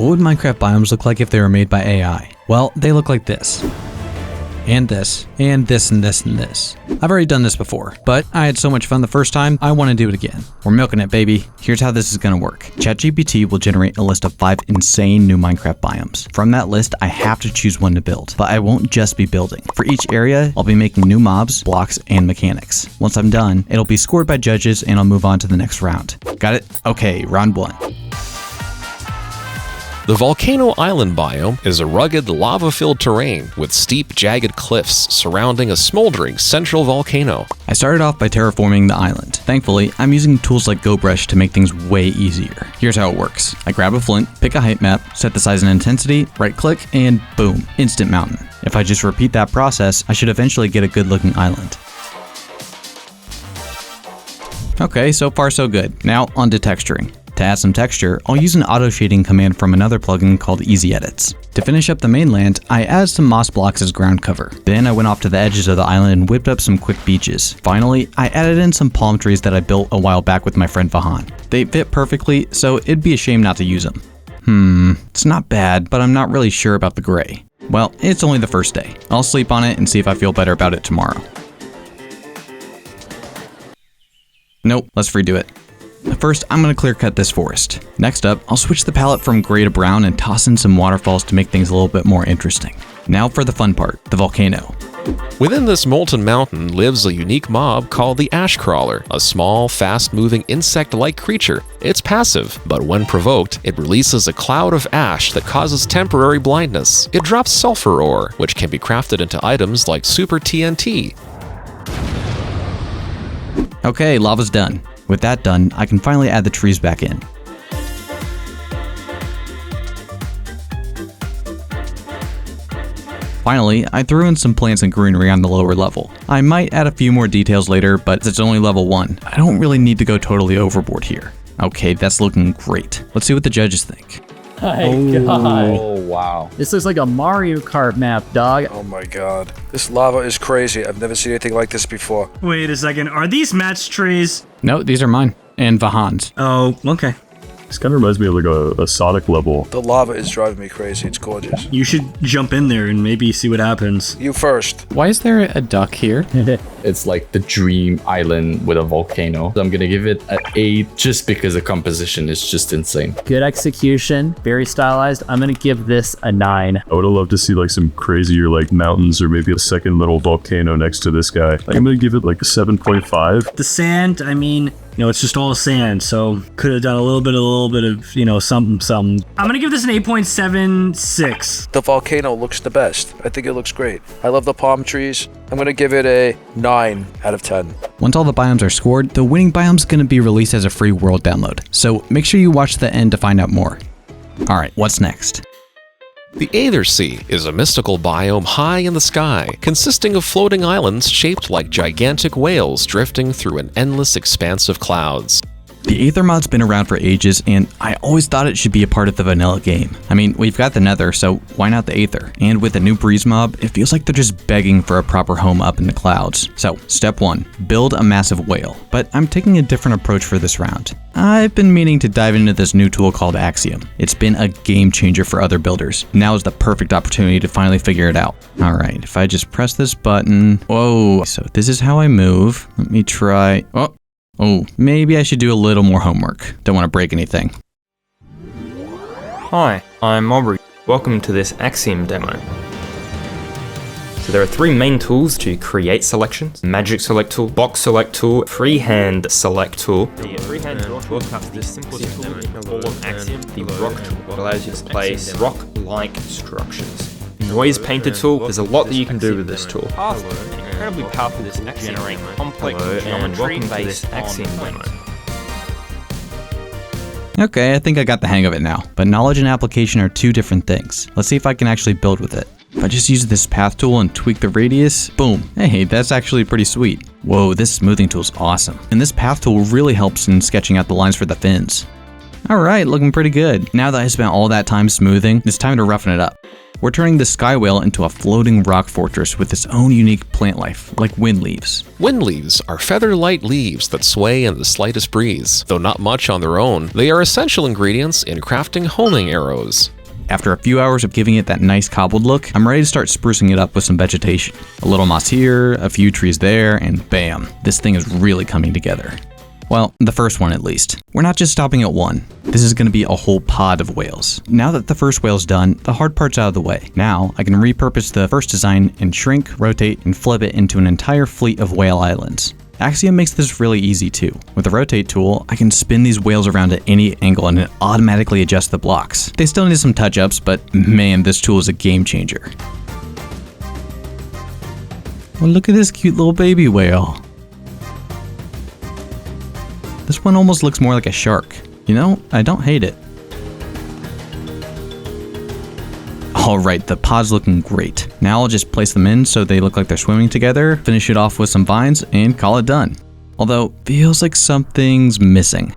What would Minecraft biomes look like if they were made by AI? Well, they look like this. And this, and this, and this, and this. I've already done this before, but I had so much fun the first time, I want to do it again. We're milking it, baby. Here's how this is going to work. ChatGPT will generate a list of 5 insane new Minecraft biomes. From that list, I have to choose one to build, but I won't just be building. For each area, I'll be making new mobs, blocks, and mechanics. Once I'm done, it'll be scored by judges and I'll move on to the next round. Got it? Okay, round 1. The Volcano Island biome is a rugged, lava-filled terrain with steep, jagged cliffs surrounding a smoldering central volcano. I started off by terraforming the island. Thankfully, I'm using tools like GoBrush to make things way easier. Here's how it works. I grab a flint, pick a height map, set the size and intensity, right-click, and boom, instant mountain. If I just repeat that process, I should eventually get a good-looking island. Okay, so far so good. Now, on to texturing. To add some texture, I'll use an auto shading command from another plugin called Easy Edits. To finish up the mainland, I added some moss blocks as ground cover. Then I went off to the edges of the island and whipped up some quick beaches. Finally, I added in some palm trees that I built a while back with my friend Vahan. They fit perfectly, so it'd be a shame not to use them. It's not bad, but I'm not really sure about the gray. Well, it's only the first day. I'll sleep on it and see if I feel better about it tomorrow. Nope, let's redo it. First, I'm going to clear cut this forest. Next up, I'll switch the palette from gray to brown and toss in some waterfalls to make things a little bit more interesting. Now for the fun part, the volcano. Within this molten mountain lives a unique mob called the ash crawler, a small, fast-moving insect-like creature. It's passive, but when provoked, it releases a cloud of ash that causes temporary blindness. It drops sulfur ore, which can be crafted into items like Super TNT. Okay, lava's done. With that done, I can finally add the trees back in. Finally, I threw in some plants and greenery on the lower level. I might add a few more details later, but it's only level 1. I don't really need to go totally overboard here. Okay, that's looking great. Let's see what the judges think. My God. Oh, wow. This looks like a Mario Kart map, dog. Oh my God. This lava is crazy. I've never seen anything like this before. Wait a second, are these match trees? No, these are mine. And Vahan's. Oh, okay. This kind of reminds me of like a Sonic level. The lava is driving me crazy. It's gorgeous. You should jump in there and maybe see what happens. You first. Why is there a duck here? It's like the dream island with a volcano. I'm gonna give it an 8 just because the composition is just insane. Good execution, very stylized. I'm gonna give this a 9. I would have loved to see like some crazier like mountains or maybe a second little volcano next to this guy. I'm gonna give it like a 7.5. The sand, I mean, it's just all sand, so could have done a little bit of, something. I'm gonna give this an 8.76. The volcano looks the best. I think it looks great. I love the palm trees. I'm gonna give it a 9 out of 10. Once all the biomes are scored, the winning biome's gonna be released as a free world download. So make sure you watch the end to find out more. Alright, what's next? The Ather Sea is a mystical biome high in the sky, consisting of floating islands shaped like gigantic whales drifting through an endless expanse of clouds. The Ather mod's been around for ages, and I always thought it should be a part of the vanilla game. I mean, we've got the Nether, so why not the Ather? And with the new Breeze mob, it feels like they're just begging for a proper home up in the clouds. So, step 1, build a massive whale. But I'm taking a different approach for this round. I've been meaning to dive into this new tool called Axiom. It's been a game changer for other builders. Now is the perfect opportunity to finally figure it out. Alright, if I just press this button... Whoa, so this is how I move. Let me try... Oh, maybe I should do a little more homework. Don't want to break anything. Hi, I'm Aubrey. Welcome to this Axiom demo. So there are 3 main tools to create selections: Magic Select Tool, Box Select Tool, Freehand Select Tool. The Freehand Tool is the simplest tool in all of Axiom, the Rock Tool, what allows you to place rock-like structures. Noise Painter Tool, there's a lot that you can do with this tool. Incredibly powerful to generate complex geometry-based Axiom demo. Okay, I think I got the hang of it now, but knowledge and application are 2 different things. Let's see if I can actually build with it. If I just use this path tool and tweak the radius, boom. Hey, that's actually pretty sweet. Whoa, this smoothing tool is awesome. And this path tool really helps in sketching out the lines for the fins. Alright, looking pretty good. Now that I spent all that time smoothing, it's time to roughen it up. We're turning the sky whale into a floating rock fortress with its own unique plant life, like wind leaves. Wind leaves are feather-light leaves that sway in the slightest breeze. Though not much on their own, they are essential ingredients in crafting homing arrows. After a few hours of giving it that nice cobbled look, I'm ready to start sprucing it up with some vegetation. A little moss here, a few trees there, and bam, this thing is really coming together. Well, the first one at least. We're not just stopping at one. This is going to be a whole pod of whales. Now that the first whale's done, the hard part's out of the way. Now, I can repurpose the first design and shrink, rotate, and flip it into an entire fleet of whale islands. Axiom makes this really easy too. With the rotate tool, I can spin these whales around at any angle and it automatically adjusts the blocks. They still need some touch-ups, but man, this tool is a game changer. Well, look at this cute little baby whale. This one almost looks more like a shark. You know, I don't hate it. Alright, the pod's looking great. Now I'll just place them in so they look like they're swimming together, finish it off with some vines, and call it done. Although, feels like something's missing.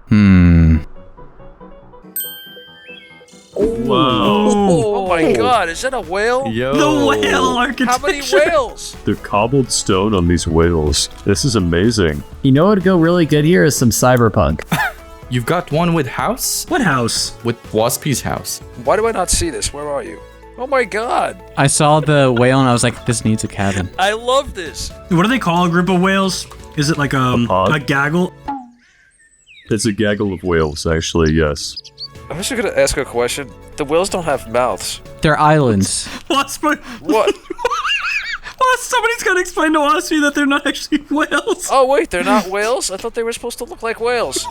Whoa. Oh my god, is that a whale? Yo. The whale architecture. How many whales? The cobbled stone on these whales. This is amazing. You know what would go really good here is some cyberpunk. You've got one with house? What house? With Waspy's house. Why do I not see this? Where are you? Oh my god. I saw the whale and I was like, this needs a cabin. I love this. What do they call a group of whales? Is it like pod? a gaggle? It's a gaggle of whales, actually, yes. I'm just gonna ask a question. The whales don't have mouths. They're islands. Waspy. What? Well, somebody's got to explain to Waspy that they're not actually whales. Oh wait, they're not whales? I thought they were supposed to look like whales.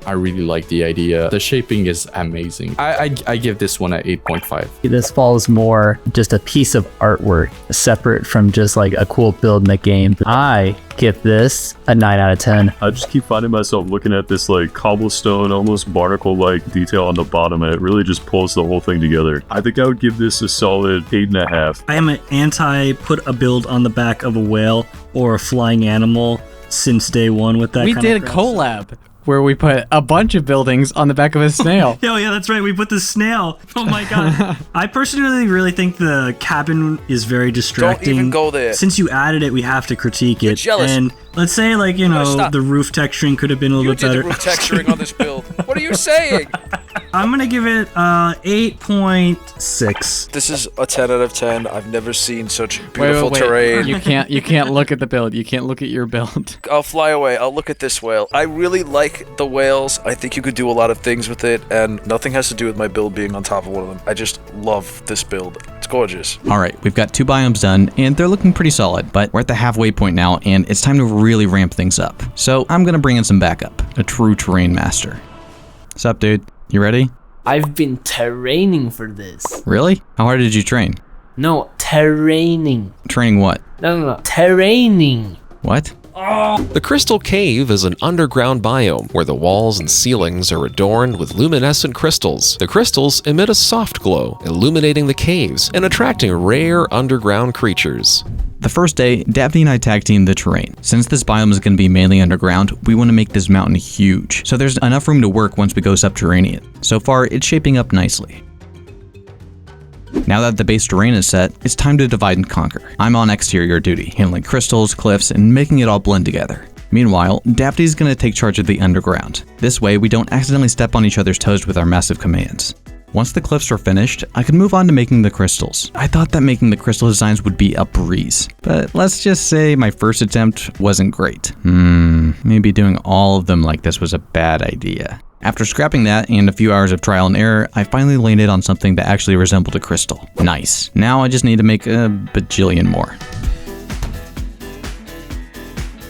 I really like the idea. The shaping is amazing. I give this one at 8.5. This falls more just a piece of artwork, separate from just like a cool build in the game. I give this a 9 out of 10. I just keep finding myself looking at this like cobblestone, almost barnacle-like detail on the bottom, and it really just pulls the whole thing together. I think I would give this a solid 8.5. I am an anti-put a build on the back of a whale or a flying animal since day one with that We kind did of a crap. collab where we put a bunch of buildings on the back of a snail. Oh yeah, that's right. We put the snail. Oh my god. I personally really think the cabin is very distracting. Don't even go there. Since you added it, we have to critique it. jealous. And let's say like, you know, stop. the roof texturing could have been a little You bit did better. the roof texturing on this build. What are you saying? I'm gonna give it 8.6. This is a 10 out of 10. I've never seen such beautiful terrain. You can't look at the build. You can't look at your build. I'll fly away. I'll look at this whale. I really like the whales. I think you could do a lot of things with it, and nothing has to do with my build being on top of one of them. I just love this build. It's gorgeous. Alright, we've got 2 biomes done, and they're looking pretty solid, but we're at the halfway point now, and it's time to really ramp things up. So I'm gonna bring in some backup. A true terrain master. Sup, dude? You ready? I've been training for this. Really? How hard did you train? No, training. Training what? No. Training. What? The Crystal Cave is an underground biome where the walls and ceilings are adorned with luminescent crystals. The crystals emit a soft glow, illuminating the caves and attracting rare underground creatures. The first day, Davdi and I tag teamed the terrain. Since this biome is going to be mainly underground, we want to make this mountain huge, so there's enough room to work once we go subterranean. So far, it's shaping up nicely. Now that the base terrain is set, it's time to divide and conquer. I'm on exterior duty, handling crystals, cliffs, and making it all blend together. Meanwhile, Davdi's going to take charge of the underground. This way, we don't accidentally step on each other's toes with our massive commands. Once the cliffs are finished, I can move on to making the crystals. I thought that making the crystal designs would be a breeze, but let's just say my first attempt wasn't great. Maybe doing all of them like this was a bad idea. After scrapping that and a few hours of trial and error, I finally landed on something that actually resembled a crystal. Nice. Now I just need to make a bajillion more.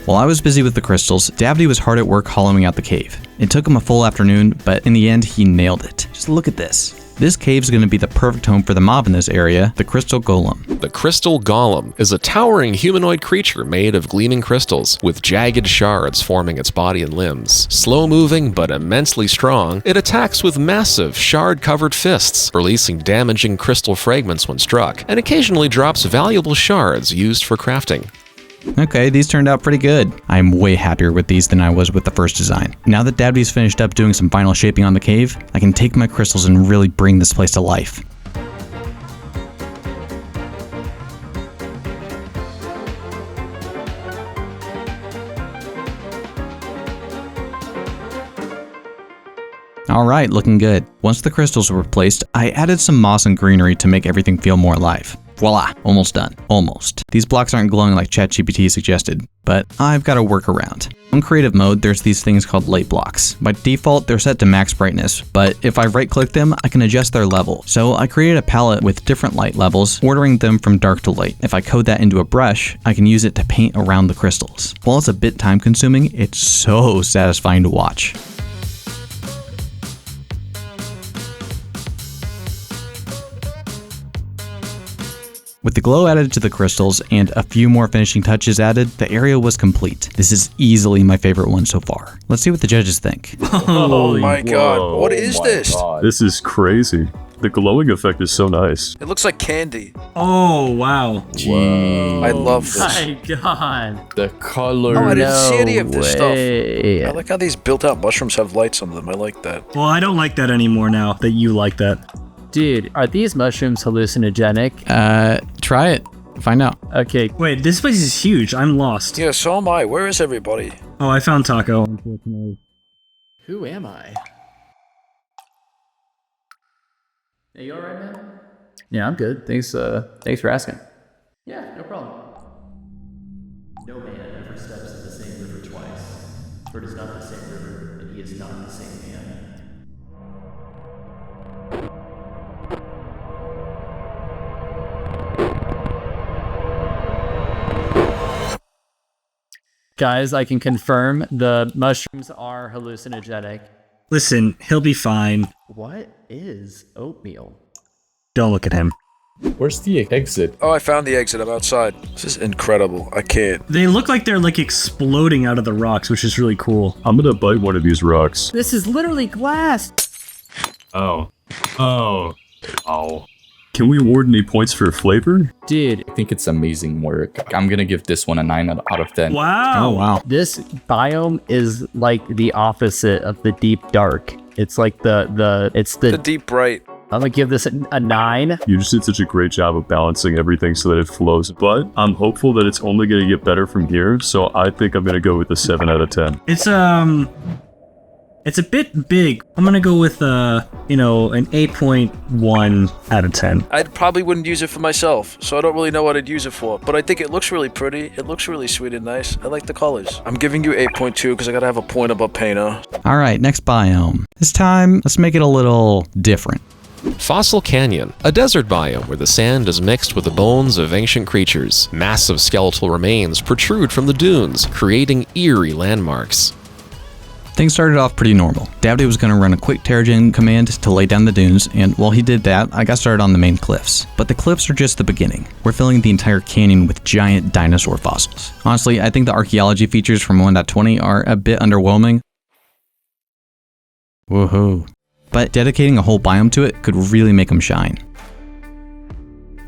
While I was busy with the crystals, Davdi was hard at work hollowing out the cave. It took him a full afternoon, but in the end, he nailed it. Just look at this. This cave's going to be the perfect home for the mob in this area, the Crystal Golem. The Crystal Golem is a towering humanoid creature made of gleaming crystals, with jagged shards forming its body and limbs. Slow-moving but immensely strong, it attacks with massive, shard-covered fists, releasing damaging crystal fragments when struck, and occasionally drops valuable shards used for crafting. Okay, these turned out pretty good. I'm way happier with these than I was with the first design. Now that Davdi's finished up doing some final shaping on the cave, I can take my crystals and really bring this place to life. Alright, looking good. Once the crystals were placed, I added some moss and greenery to make everything feel more alive. Voila, almost done. Almost. These blocks aren't glowing like ChatGPT suggested, but I've got a workaround. On creative mode, there's these things called light blocks. By default, they're set to max brightness, but if I right-click them, I can adjust their level. So I created a palette with different light levels, ordering them from dark to light. If I code that into a brush, I can use it to paint around the crystals. While it's a bit time-consuming, it's so satisfying to watch. With the glow added to the crystals and a few more finishing touches added, the area was complete. This is easily my favorite one so far. Let's see what the judges think. Oh my god, what is this? This is crazy. The glowing effect is so nice. It looks like candy. Oh, wow. Whoa. I love this. My God. The color. Oh, I didn't see any of this way. stuff. I like how these built-out mushrooms have lights on them. I like that. Well, I don't like that anymore now that you like that. Dude, are these mushrooms hallucinogenic? Try it. Find out. Okay. Wait, this place is huge. I'm lost. Yeah, so am I. Where is everybody? Oh, I found Taco, unfortunately. Who am I? Are you alright, man? Yeah, I'm good. Thanks for asking. Yeah, no problem. No man ever steps in the same river twice. For it is not the same river, and he is not the same man. Guys, I can confirm the mushrooms are hallucinogenic. Listen, he'll be fine. What is oatmeal? Don't look at him. Where's the exit? Oh, I found the exit. I'm outside. This is incredible. I can't. They look like they're like exploding out of the rocks, which is really cool. I'm gonna bite one of these rocks. This is literally glass. Oh. Oh. Ow. Can we award any points for flavor? Dude, I think it's amazing work. I'm gonna give this one a 9 out of 10. Wow. Oh, wow. this biome is like the opposite of the deep dark. It's like The deep bright. I'm gonna give this a 9. You just did such a great job of balancing everything so that it flows. But I'm hopeful that it's only gonna get better from here, so I think I'm gonna go with a 7 out of 10. It's a bit big. I'm gonna go with an 8.1 out of 10. I probably wouldn't use it for myself, so I don't really know what I'd use it for. But I think it looks really pretty. It looks really sweet and nice. I like the colors. I'm giving you 8.2 because I gotta have a point above Painter. Alright, next biome. This time, let's make it a little different. Fossil Canyon, a desert biome where the sand is mixed with the bones of ancient creatures. Massive skeletal remains protrude from the dunes, creating eerie landmarks. Things started off pretty normal. Davdi was going to run a quick TerraGen command to lay down the dunes, and while he did that, I got started on the main cliffs. But the cliffs are just the beginning. We're filling the entire canyon with giant dinosaur fossils. Honestly, I think the archaeology features from 1.20 are a bit underwhelming. Woohoo. But dedicating a whole biome to it could really make them shine.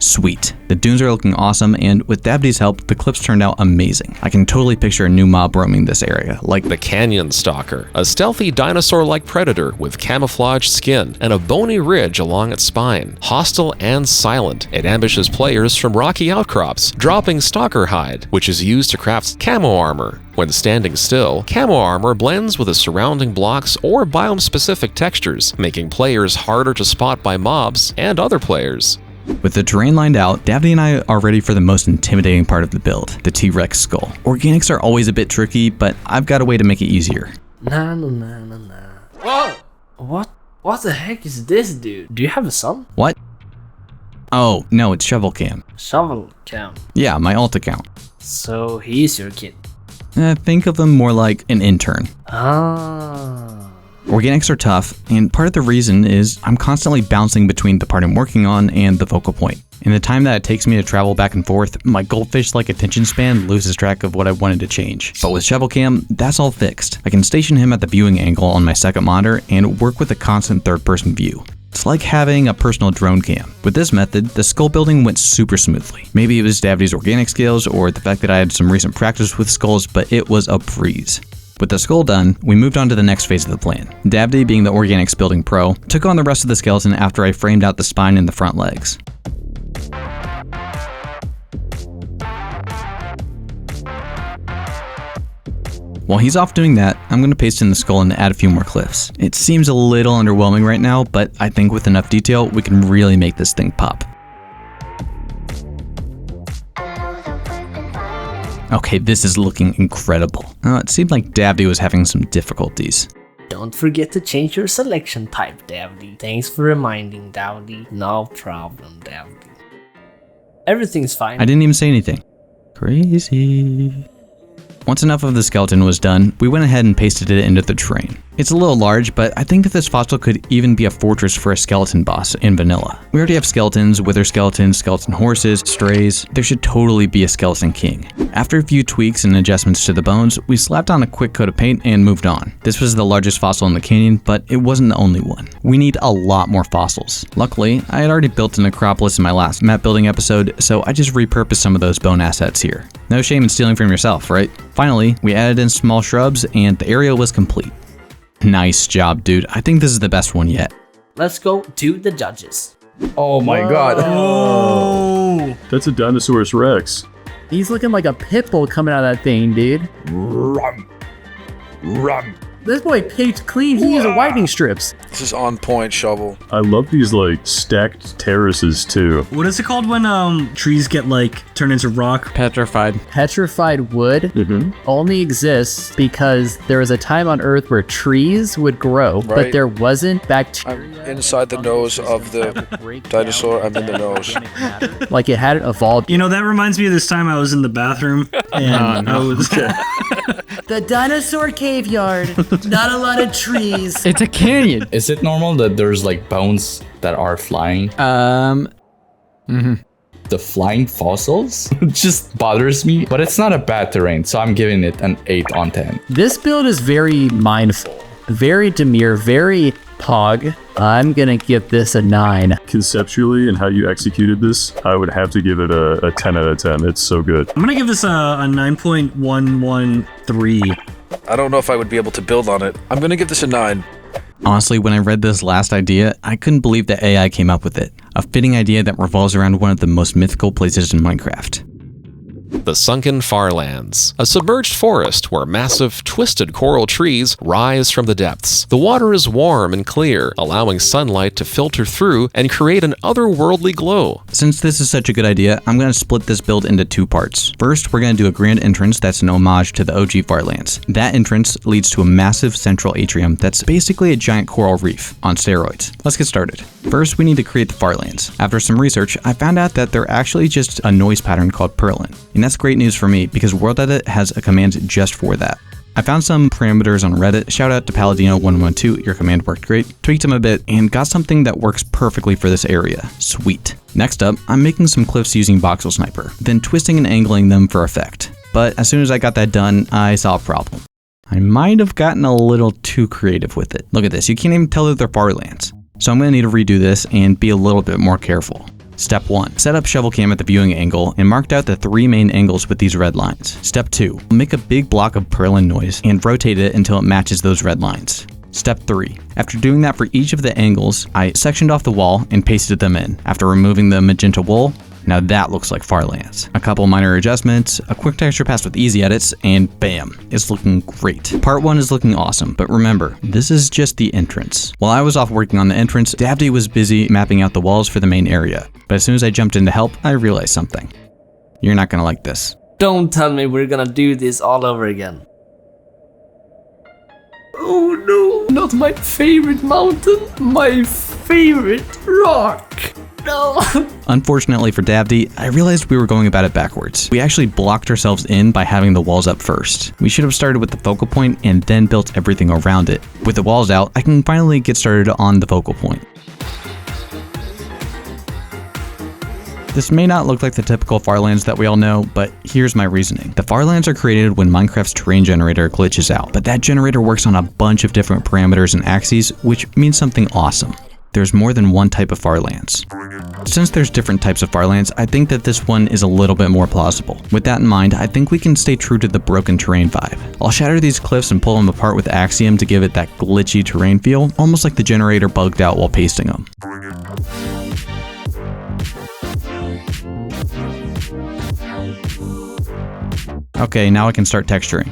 Sweet. The dunes are looking awesome, and with Davdi's help, the cliffs turned out amazing. I can totally picture a new mob roaming this area, like The Canyon Stalker, a stealthy dinosaur-like predator with camouflaged skin and a bony ridge along its spine. Hostile and silent, it ambushes players from rocky outcrops, dropping stalker hide, which is used to craft camo armor. When standing still, camo armor blends with the surrounding blocks or biome-specific textures, making players harder to spot by mobs and other players. With the terrain lined out, Davdi and I are ready for the most intimidating part of the build, the T-Rex skull. Organics are always a bit tricky, but I've got a way to make it easier. Nah. Whoa! What the heck is this, dude? Do you have a son? What? Oh, no, it's Shovel Cam. Shovel cam. Yeah, my alt account. So he's your kid. Think of him more like an intern. Ah. Organics are tough, and part of the reason is I'm constantly bouncing between the part I'm working on and the focal point. In the time that it takes me to travel back and forth, my goldfish-like attention span loses track of what I wanted to change. But with ShovelCam, that's all fixed. I can station him at the viewing angle on my second monitor and work with a constant third-person view. It's like having a personal drone cam. With this method, the skull building went super smoothly. Maybe it was Davdi's organic skills or the fact that I had some recent practice with skulls, but it was a breeze. With the skull done, we moved on to the next phase of the plan. Davdi, being the organics building pro, took on the rest of the skeleton after I framed out the spine and the front legs. While he's off doing that, I'm going to paste in the skull and add a few more cliffs. It seems a little underwhelming right now, but I think with enough detail, we can really make this thing pop. Okay, this is looking incredible. It seemed like Davdi was having some difficulties. Don't forget to change your selection type, Davdi. Thanks for reminding, Davdi. No problem, Davdi. Everything's fine. I didn't even say anything. Crazy. Once enough of the skeleton was done, we went ahead and pasted it into the terrain. It's a little large, but I think that this fossil could even be a fortress for a skeleton boss in vanilla. We already have skeletons, wither skeletons, skeleton horses, strays. There should totally be a skeleton king. After a few tweaks and adjustments to the bones, we slapped on a quick coat of paint and moved on. This was the largest fossil in the canyon, but it wasn't the only one. We need a lot more fossils. Luckily, I had already built a necropolis in my last map building episode, so I just repurposed some of those bone assets here. No shame in stealing from yourself, right? Finally, we added in small shrubs and the area was complete. Nice job, dude. I think this is the best one yet. Let's go to the judges. Oh my god. Oh, That's a Dinosaurus Rex. He's looking like a pit bull coming out of that thing, dude. Run. Run. This boy picked clean. He used whitening strips. This is on point, shovel. I love these like stacked terraces too. what is it called when trees get like turned into rock? Petrified. Petrified wood only exists because there was a time on Earth where trees would grow, but Right. there wasn't I'm bacteria. inside the nose of the dinosaur. I'm in the nose. Like it hadn't evolved. You know, that reminds me of this time I was in the bathroom and I was The dinosaur cave yard. Not a lot of trees. It's a canyon. Is it normal that there's like bones that are flying? The flying fossils just bothers me, but it's not a bad terrain, so I'm giving it an 8 on 10. This build is very mindful, very demure, very pog. I'm gonna give this a 9. Conceptually and how you executed this, I would have to give it a 10 out of 10. It's so good. I'm gonna give this a 9.113. I don't know if I would be able to build on it. I'm gonna give this a 9. Honestly, when I read this last idea, I couldn't believe that AI came up with it. A fitting idea that revolves around one of the most mythical places in Minecraft. The sunken farlands, a submerged forest where massive, twisted coral trees rise from the depths. The water is warm and clear, allowing sunlight to filter through and create an otherworldly glow. Since this is such a good idea, I'm going to split this build into 2 parts. First, we're going to do a grand entrance that's an homage to the OG farlands. That entrance leads to a massive central atrium that's basically a giant coral reef on steroids. Let's get started. First, we need to create the farlands. After some research, I found out that they're actually just a noise pattern called purlin. And that's great news for me because WorldEdit has a command just for that. I found some parameters on Reddit, shout out to Paladino112, your command worked great, tweaked them a bit, and got something that works perfectly for this area. Sweet. Next up, I'm making some cliffs using Voxel Sniper, then twisting and angling them for effect. But as soon as I got that done, I saw a problem. I might have gotten a little too creative with it. Look at this, you can't even tell that they're farlands. So I'm going to need to redo this and be a little bit more careful. Step 1. Set up shovel cam at the viewing angle and marked out the 3 main angles with these red lines. Step 2. Make a big block of purlin noise and rotate it until it matches those red lines. Step 3. After doing that for each of the angles, I sectioned off the wall and pasted them in. After removing the magenta wool, now that looks like farlands. A couple minor adjustments, a quick texture pass with easy edits, and bam, it's looking great. Part 1 is looking awesome, but remember, this is just the entrance. While I was off working on the entrance, Davdi was busy mapping out the walls for the main area. But as soon as I jumped in to help, I realized something. You're not gonna like this. Don't tell me we're gonna do this all over again. Oh no, not my favorite mountain, my favorite rock. No. Unfortunately for Davdi, I realized we were going about it backwards. We actually blocked ourselves in by having the walls up first. We should have started with the focal point and then built everything around it. With the walls out, I can finally get started on the focal point. This may not look like the typical farlands that we all know, but here's my reasoning. The farlands are created when Minecraft's terrain generator glitches out, but that generator works on a bunch of different parameters and axes, which means something awesome. There's more than one type of farlands. Since there's different types of farlands, I think that this one is a little bit more plausible. With that in mind, I think we can stay true to the broken terrain vibe. I'll shatter these cliffs and pull them apart with Axiom to give it that glitchy terrain feel, almost like the generator bugged out while pasting them. Okay, now I can start texturing.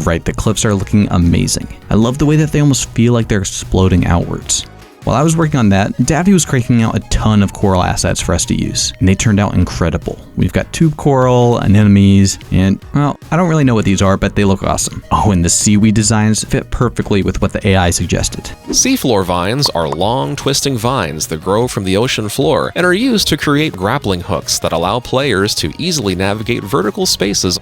right, the cliffs are looking amazing. I love the way that they almost feel like they're exploding outwards. While I was working on that, Davdi was cranking out a ton of coral assets for us to use, and they turned out incredible. We've got tube coral, anemones, and, well, I don't really know what these are, but they look awesome. Oh, and the seaweed designs fit perfectly with what the AI suggested. Seafloor vines are long, twisting vines that grow from the ocean floor and are used to create grappling hooks that allow players to easily navigate vertical spaces.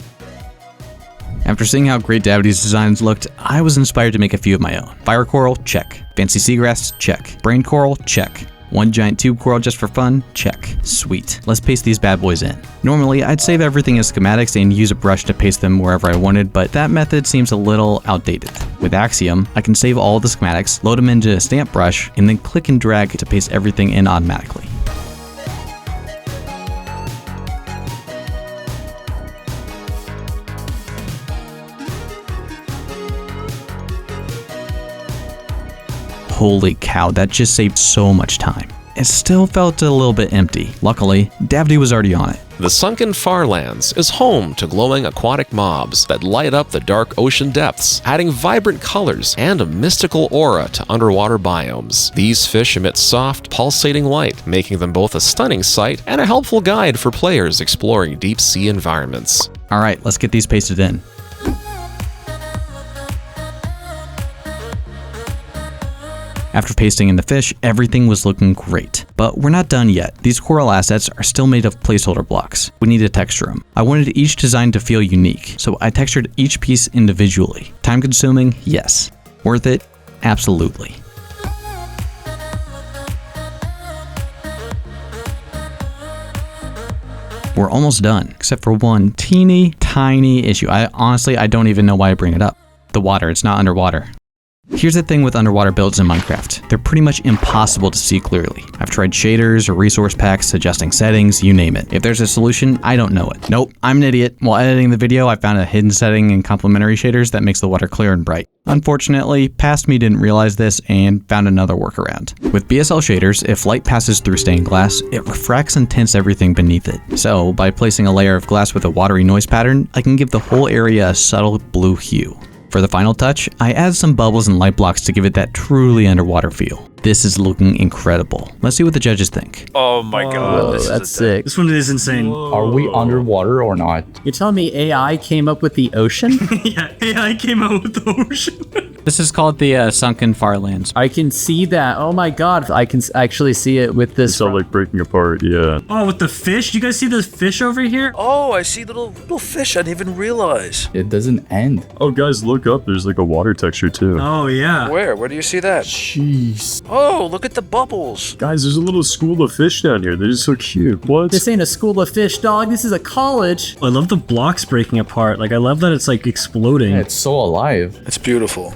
After seeing how great Davdi's designs looked, I was inspired to make a few of my own. Fire coral, check. Fancy seagrass, check. Brain coral, check. One giant tube coral just for fun, check. Sweet. Let's paste these bad boys in. Normally, I'd save everything as schematics and use a brush to paste them wherever I wanted, but that method seems a little outdated. With Axiom, I can save all the schematics, load them into a stamp brush, and then click and drag to paste everything in automatically. Holy cow, that just saved so much time. It still felt a little bit empty. Luckily, Davdi was already on it. The sunken farlands is home to glowing aquatic mobs that light up the dark ocean depths, adding vibrant colors and a mystical aura to underwater biomes. These fish emit soft, pulsating light, making them both a stunning sight and a helpful guide for players exploring deep sea environments. Alright, let's get these pasted in. After pasting in the fish, everything was looking great. But we're not done yet. These coral assets are still made of placeholder blocks. We need to texture them. I wanted each design to feel unique, so I textured each piece individually. Time consuming? Yes. Worth it? Absolutely. We're almost done, except for one teeny tiny issue. I don't even know why I bring it up. The water, it's not underwater. Here's the thing with underwater builds in Minecraft. They're pretty much impossible to see clearly. I've tried shaders or resource packs, adjusting settings, you name it. If there's a solution, I don't know it. Nope, I'm an idiot. While editing the video, I found a hidden setting in complementary shaders that makes the water clear and bright. Unfortunately, past me didn't realize this and found another workaround. With BSL shaders, if light passes through stained glass, it refracts and tints everything beneath it. So, by placing a layer of glass with a watery noise pattern, I can give the whole area a subtle blue hue. For the final touch, I add some bubbles and light blocks to give it that truly underwater feel. This is looking incredible. Let's see what the judges think. Oh my god, That's sick. This one is insane. Are we underwater or not? You're telling me AI came up with the ocean? Yeah, AI came out with the ocean. This is called the sunken farlands. I can see that. Oh my god, I can actually see it with this. It's all like breaking apart, yeah. Oh, with the fish? Do you guys see the fish over here? Oh, I see little fish I didn't even realize. It doesn't end. Oh, guys, look up. There's like a water texture too. Oh, yeah. Where do you see that? Jeez. Oh, look at the bubbles. Guys, there's a little school of fish down here. They're just so cute. What? This ain't a school of fish, dog. This is a college. I love the blocks breaking apart. Like, I love that it's like exploding. Yeah, it's so alive. It's beautiful.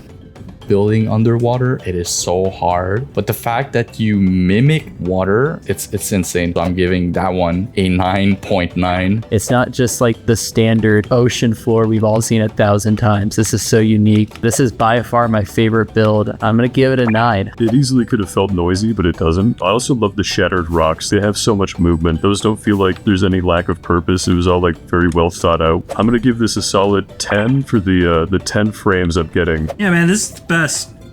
Building underwater, it is so hard, but the fact that you mimic water, it's insane. So I'm giving that one a 9.9. It's not just like the standard ocean floor we've all seen 1,000 times. This is so unique. This is by far my favorite build. I'm gonna give it a 9. It easily could have felt noisy, but it doesn't. I also love the shattered rocks. They have so much movement. Those don't feel like there's any lack of purpose. It was all like very well thought out. I'm gonna give this a solid 10 for the 10 frames I'm getting. Yeah, man, this is the best.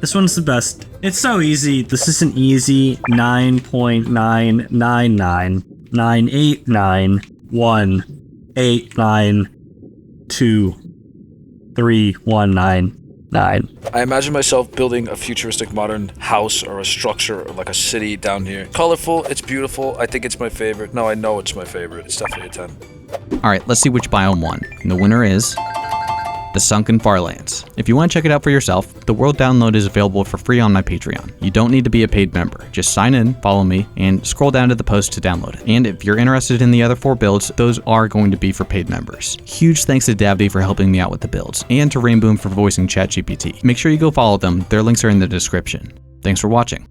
This one's the best. It's so easy. This is an easy 9.9999918923199. I imagine myself building a futuristic modern house or a structure or like a city down here. Colorful, it's beautiful. I think it's my favorite. No, I know it's my favorite. It's definitely a 10. Alright, let's see which biome won. And the winner is the sunken farlands. If you want to check it out for yourself, the world download is available for free on my Patreon. You don't need to be a paid member. Just sign in, follow me, and scroll down to the post to download it. And if you're interested in the other 4 builds, those are going to be for paid members. Huge thanks to Davdi for helping me out with the builds, and to Rainboom for voicing ChatGPT. Make sure you go follow them. Their links are in the description. Thanks for watching.